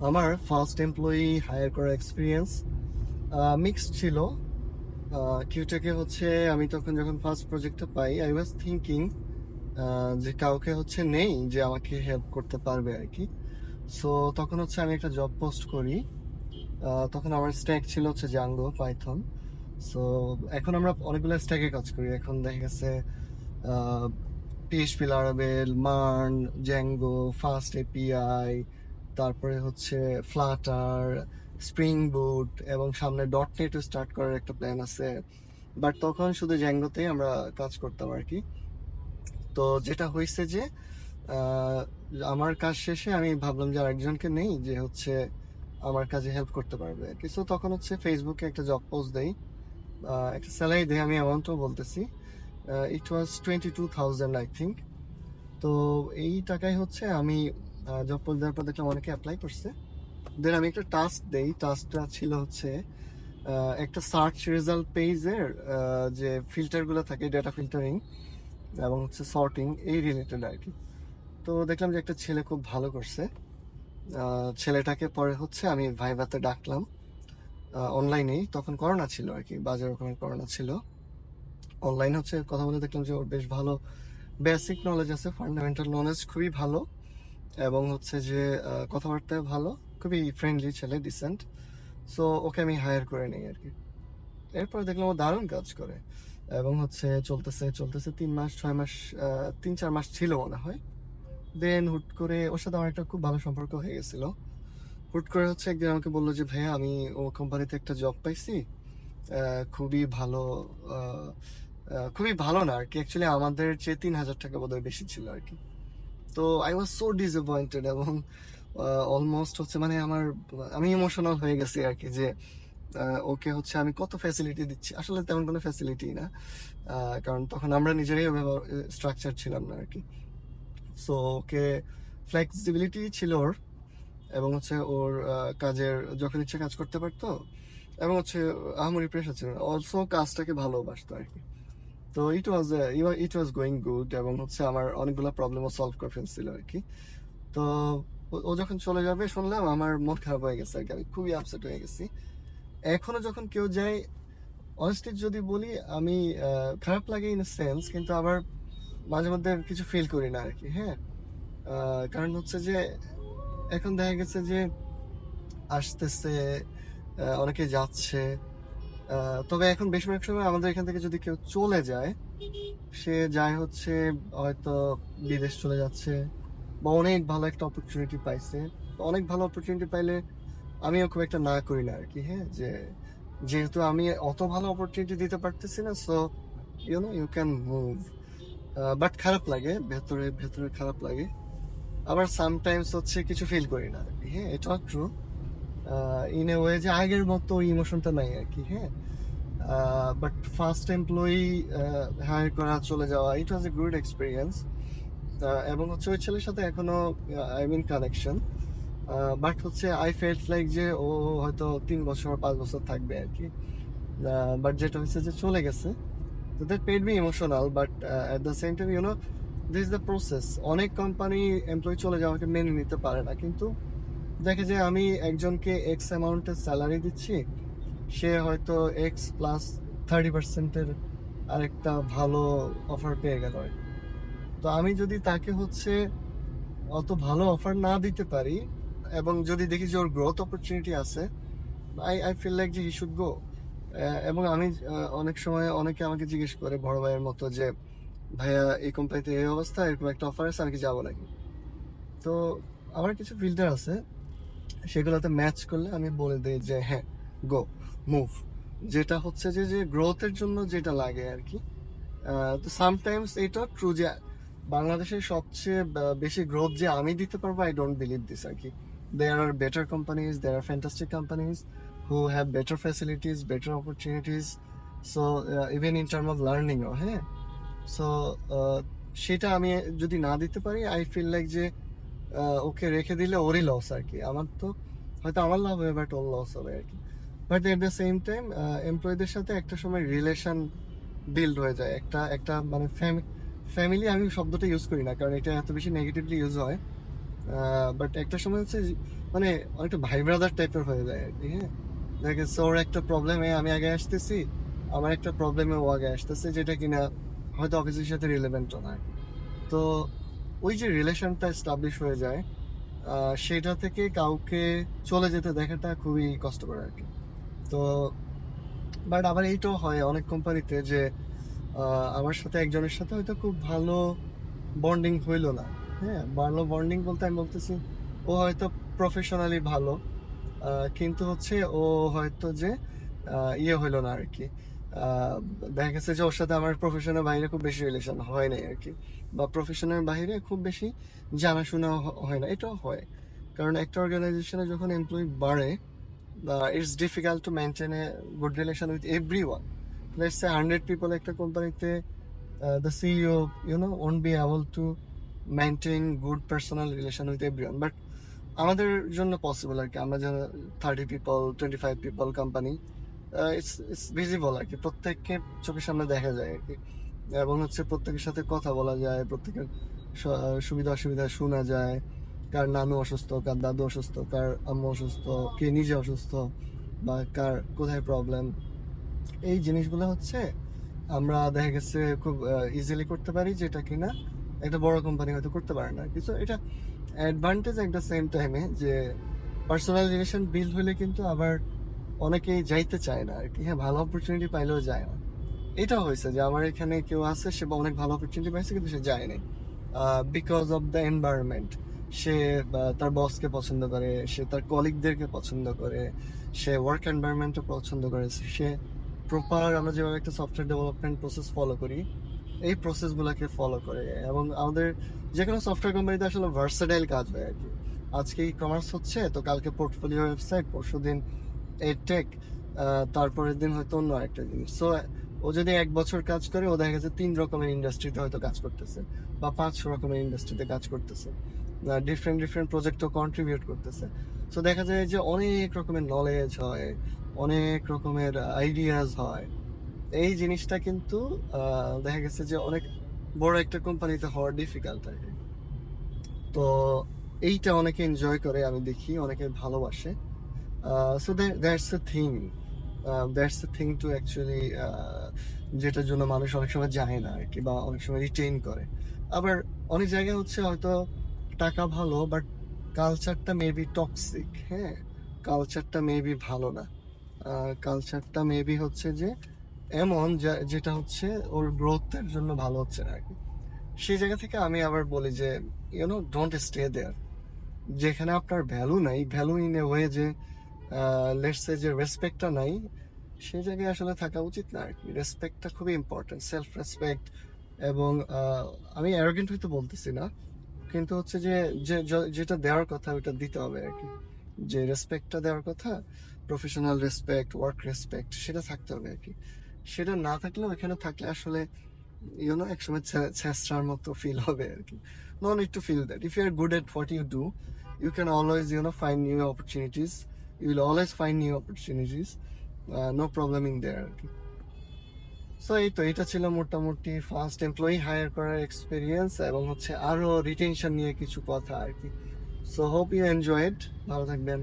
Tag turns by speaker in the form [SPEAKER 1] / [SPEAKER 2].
[SPEAKER 1] আমার first employee hire করার experience mixed ছিল। কিউটেকে হচ্ছে আমি তখন যখন ফার্স্ট প্রজেক্টটা পাই, আই ওয়াজ থিঙ্কিং যে কাউকে হচ্ছে নেই যে আমাকে হেল্প করতে পারবে আর কি। সো তখন হচ্ছে আমি একটা জব পোস্ট করি। তখন আমার স্ট্যাক ছিল হচ্ছে জাঙ্গো পাইথন। সো এখন আমরা অনেকগুলো স্ট্যাকে কাজ করি। এখন দেখা গেছে PHP Laravel, MERN, Django, fast API, তারপরে হচ্ছে ফ্লাটার, স্প্রিং বুট এবং সামনে ডট নেটও স্টার্ট করার একটা প্ল্যান আছে। বাট তখন শুধু জ্যাঙ্গোতেই আমরা কাজ করতাম আর কি। তো যেটা হয়েছে যে আহ, আমার কাজ শেষে আমি ভাবলাম যে আরেকজনকে নেই যে হচ্ছে আমার কাজে হেল্প করতে পারবে কিছু। তখন হচ্ছে ফেসবুকে একটা জব পোস্ট দেই, একটা স্যালারি দেয়, আমি অ্যামাউন্টও বলতেছি। ইট ওয়াজ 22,000 আই থিঙ্ক। তো এই টাকায় হচ্ছে আমি জব পোস্ট দেওয়ার পর দেখলাম অনেকে অ্যাপ্লাই করছে। দেন আমি একটা টাস্ক দেই, টাস্কটা ছিল হচ্ছে একটা সার্চ রেজাল্ট পেজের যে ফিল্টারগুলো থাকে, ডেটা ফিল্টারিং এবং হচ্ছে সর্টিং, এই রিলেটেড আর কি। তো দেখলাম যে একটা ছেলে খুব ভালো করছে। ছেলেটাকে পরে হচ্ছে আমি ভাইভাতে ডাকলাম অনলাইনেই। তখন করোনা ছিল আর কি, বাজার রকমের করোনা ছিল। অনলাইন হচ্ছে কথা বলে দেখলাম যে ওর বেশ ভালো বেসিক নলেজ আছে, ফান্ডামেন্টাল নলেজ খুবই ভালো, এবং হচ্ছে যে কথাবার্তায় ভালো, খুবই ফ্রেন্ডলি ছেলে, ডিসেন্ট। সো ওকে আমি হায়ার করে নিই আর কি। এরপর দেখলাম ও দারুণ কাজ করে এবং হচ্ছে চলতেছে চলতেছে 3 মাস 6 মাস, 3-4 মাস ছিল মনে হয়। দেন হুট করে ওর সাথে আমার একটা খুব ভালো সম্পর্ক হয়ে গেছিল। হুট করে হচ্ছে একদিন আমাকে বললো যে ভাইয়া আমি ও কোম্পানিতে একটা জব পাইছি, খুবই ভালো। আহ, খুবই ভালো না আর কি, অ্যাকচুয়ালি আমাদের চেয়ে 3,000 টাকা বোধহয় বেশি ছিল আর কি। তো আই ওয়াজ সো ডিসঅ্যাপয়েন্টেড এবং অলমোস্ট হচ্ছে মানে আমি ইমোশনাল হয়ে গেছি আর কি, যে ওকে হচ্ছে আমি কত ফ্যাসিলিটি দিচ্ছি, আসলে তেমন কোনো ফ্যাসিলিটি না। কারণ তখন আমরা নিজেরাই স্ট্রাকচার ছিলাম না আর কি। সো ওকে ফ্লেক্সিবিলিটি ছিল ওর, এবং হচ্ছে ওর কাজের যখন ইচ্ছে কাজ করতে পারতো, এবং হচ্ছে আহামরি প্রেশার ছিল না, অলসো কাজটাকে ভালোবাসতো আর কি। তো ইট ওয়াজ গোয়িং গুড, এবং হচ্ছে আমার অনেকগুলো প্রবলেমও সলভ করে ফেলছিল আর কি। তো ও যখন চলে যাবে শুনলাম, আমার মন খারাপ হয়ে গেছে আর কি, আমি খুবই আপসেট হয়ে গেছি। এখনো যখন কেউ যায়, অনেস্টলি যদি বলি, আমি খারাপ লাগে ইন সেন্স, কিন্তু আবার মাঝে মধ্যে কিছু ফিল করি না আর কি। হ্যাঁ, কারণ হচ্ছে যে এখন দেখা গেছে যে আসতেছে, অনেকে যাচ্ছে। তবে এখন বেশিরভাগ সময় আমাদের এখান থেকে যদি কেউ চলে যায়, সে যায় হচ্ছে হয়তো বিদেশ চলে যাচ্ছে, বা অনেক ভালো একটা অপরচুনিটি পাইছে। তো অনেক ভালো অপরচুনিটি পাইলে আমিও খুব একটা না করি না আর কি। হ্যাঁ, যে যেহেতু আমি অত ভালো অপরচুনিটি দিতে পারতেছি না, so you can move. But খারাপ লাগে, ভেতরে ভেতরে খারাপ লাগে। আবার সামটাইমস হচ্ছে কিছু ফিল করি না আর কি। হ্যাঁ, এটা ট্রু। ইন এ ওয়ে যে আগের মতো ইমোশনটা নাই আর কি। হ্যাঁ, বাট ফার্স্ট এমপ্লয়ি হায়ার করা, চলে যাওয়া, ইট ওয়াজ এ গুড এক্সপিরিয়েন্স। এবং হচ্ছে ওই ছেলের সাথে এখনো আই মিন কানেকশন। বাট হচ্ছে আই ফেল্ট লাইক যে ও হয়তো 3 বছর 5 বছর থাকবে আর কি। বাট যেটা হচ্ছে যে চলে গেছে, তো that paid me emotional, but at the same time this is the process. অনেক কোম্পানি এমপ্লয়ি চলে যাওয়াকে মেনে নিতে পারে না, কিন্তু দেখে যে আমি একজনকে এক্স অ্যামাউন্টের স্যালারি দিচ্ছি, সে হয়তো এক্স প্লাস 30%-এর আরেকটা ভালো অফার পেয়ে গেল আর কি। তো আমি যদি তাকে হচ্ছে অত ভালো অফার না দিতে পারি, এবং যদি দেখি যে ওর গ্রোথ অপরচুনিটি আছে, আই ফিল লাইক যে হি শুড গো। এবং আমি অনেক সময় অনেকে আমাকে জিজ্ঞেস করে বড় ভাইয়ের মতো যে ভাইয়া এই কোম্পানিতে এই অবস্থা, এরকম একটা অফার আছে, আমি কি যাবো নাকি। তো আমার কিছু ফিল্টার আছে, সেগুলোতে ম্যাচ করলে আমি বলে দিই যে হ্যাঁ, গো, মুভ। যেটা হচ্ছে যে যে গ্রোথের জন্য যেটা লাগে আর কি। তো সামটাইমস এটা ট্রু যে বাংলাদেশের সবচেয়ে বেশি গ্রোথ যে আমি দিতে পারবো, আই ডোন্ট বিলিভ দিস আর কি। There are better companies, there are fantastic companies who have better facilities, better opportunities. So even in term of লার্নিংও, হ্যাঁ। সো সেটা আমি যদি না দিতে পারি, আই ফিল লাইক যে ওকে রেখে দিলে ওরই লস আর কি। আমার তো হয়তো আমার লাভ হবে, বাট ওর লস হবে আর কি। But at the same time এমপ্লয়ীদের সাথে একটা সময় রিলেশন বিল্ড হয়ে যায়, একটা একটা মানে ফ্যামিলি। আমি শব্দটা ইউজ করি না, কারণ এটা এত বেশি নেগেটিভলি ইউজ হয়। বাট একটা সময় হচ্ছে মানে অনেকটা ভাই ব্রাদার টাইপের হয়ে যায় আর কি। হ্যাঁ, দেখে ওর একটা প্রবলেমে আমি আগে আসতেছি, আমার একটা প্রবলেমে ও আগে আসতেছে, যেটা কিনা হয়তো অফিসের সাথে রিলেভেন্টও নয়। তো ওই যে রিলেশনটা এস্টাবলিশ হয়ে যায়, সেটা থেকে কাউকে চলে যেতে দেখাটা খুবই কষ্টকর আর কি। তো বাট আবার এইটাও হয় অনেক কোম্পানিতে যে আমার সাথে একজনের সাথে হয়তো খুব ভালো বন্ডিং হইলো না। হ্যাঁ, ভালো বন্ডিং বলতে আমি বলতেছি ও হয়তো প্রফেশনালি ভালো, কিন্তু হচ্ছে ও হয়তো যে ইয়ে হইলো না আর কি। আহ, দেখা গেছে যে ওর সাথে আমার প্রফেশনের বাইরে খুব বেশি রিলেশন হয় নাই আর কি, বা প্রফেশনের বাইরে খুব বেশি জানাশোনা হয় না, এটাও হয়। কারণ একটা অর্গানাইজেশনে যখন এমপ্লয়ি বাড়ে, it's difficult to maintain a good relation with everyone. Let's say 100 people একটা কোম্পানিতে, the CEO, won't be able to maintain good personal relation with everyone. But আমাদের জন্য পসিবল আর কি, আমরা যারা 30 people 25 people company, it's visible আর কি, প্রত্যেককে চোখের সামনে দেখা যায় আর কি। এবং হচ্ছে প্রত্যেকের সাথে কথা বলা যায়, প্রত্যেকের সুবিধা অসুবিধা শোনা যায়, কার নানু অসুস্থ, কার দাদু অসুস্থ, কার আম্মু অসুস্থ, কে নিজে অসুস্থ, বা কার কোথায় প্রবলেম। এই জিনিসগুলো হচ্ছে আমরা দেখা গেছে খুব ইজিলি করতে পারি, যেটা কিনা একটা বড় কোম্পানি হয়তো করতে পারে না কিছু। এটা অ্যাডভান্টেজ এট দ্য সেম টাইমে, যে পার্সোনাল রিলেশন বিল্ড হলে কিন্তু আবার অনেকেই যাইতে চায় না আর কি। হ্যাঁ, ভালো অপরচুনিটি পাইলেও যায় না। এটা হয়েছে যে আমার এখানে কেউ আছে, সে অনেক ভালো অপরচুনিটি পাইছে কিন্তু সে যায়নি বিকজ অফ দ্য এনভায়রনমেন্ট। সে তার বসকে পছন্দ করে, সে তার কলিগদেরকে পছন্দ করে, সে ওয়ার্ক এনভায়রনমেন্টও পছন্দ করে, সে প্রপার, আমরা যেভাবে একটা সফটওয়্যার ডেভেলপমেন্ট প্রসেস ফলো করি এই প্রসেসগুলোকে ফলো করে। এবং আমাদের যে কোনো সফটওয়্যার কোম্পানিতে আসলে ভার্সাটাইল কাজ হয় আর কি। আজকে ই কমার্স হচ্ছে, তো কালকে পোর্টফোলিও ওয়েবসাইট, পরশুদিন এডটেক, তারপরের দিন হয়তো অন্য একটা জিনিস। সো ও যদি 1 বছর কাজ করে, ও দেখা গেছে 3 রকমের ইন্ডাস্ট্রিতে হয়তো কাজ করতেছে, বা 5 রকমের ইন্ডাস্ট্রিতে কাজ করতেছে, ডিফারেন্ট ডিফারেন্ট প্রজেক্টও কন্ট্রিবিউট করতেছে। সো দেখা যায় যে অনেক রকমের নলেজ হয়, অনেক রকমের আইডিয়াস হয়। এই জিনিসটা কিন্তু দেখা গেছে যে অনেক বড় একটা কোম্পানিতে হওয়া ডিফিকাল্ট আর কি। তো এইটা অনেকে এনজয় করে, আমি দেখি অনেকে ভালোবাসে। So that's the thing, that's the thing to actually, যেটার জন্য মানুষ অনেক সময় যায় না আর কি, বা অনেক সময় রিটেইন করে। আবার অনেক জায়গায় হচ্ছে হয়তো টাকা ভালো, বাট কালচারটা মেবি টক্সিক। হ্যাঁ, কালচারটা মেবি ভালো না, কালচারটা মেবি হচ্ছে যে এমন যেটা হচ্ছে ওর গ্রোথের জন্য ভালো হচ্ছে না আর কি। সেই জায়গা থেকে আমি আবার বলি যে ডোন্ট স্টে দেয়ার। যেখানে আপনার ভ্যালু নাই, ভ্যালু ইন এ ওয়ে যে লেটস সে যে রেসপেক্টটা নাই, সেই জায়গায় আসলে থাকা উচিত না আর কি। রেসপেক্টটা খুবই ইম্পর্টেন্ট, সেলফ রেসপেক্ট। এবং আমি অ্যারোগেন্ট হয়তো বলতেছি না, কিন্তু হচ্ছে যে যেটা দেওয়ার কথা ওটা দিতে হবে আর কি। যে রেসপেক্টটা দেওয়ার কথা, প্রফেশনাল রেসপেক্ট, ওয়ার্ক রেসপেক্ট, সেটা থাকতে হবে আর কি। সেটা না থাকলে ওইখানে থাকলে আসলে একসময় ছেঁচড়ার মতো ফিল হবে আর কি। No need to feel that. If you are good at what you do, you can always find new opportunities. You will always find new opportunities. No problem in there আর কি। সো এই তো, এটা ছিল মোটামুটি ফার্স্ট এমপ্লয়ি হায়ার করার experience, এবং হচ্ছে আরো রিটেনশন নিয়ে কিছু কথা আর কি। So hope you enjoyed. ভালো থাকবেন।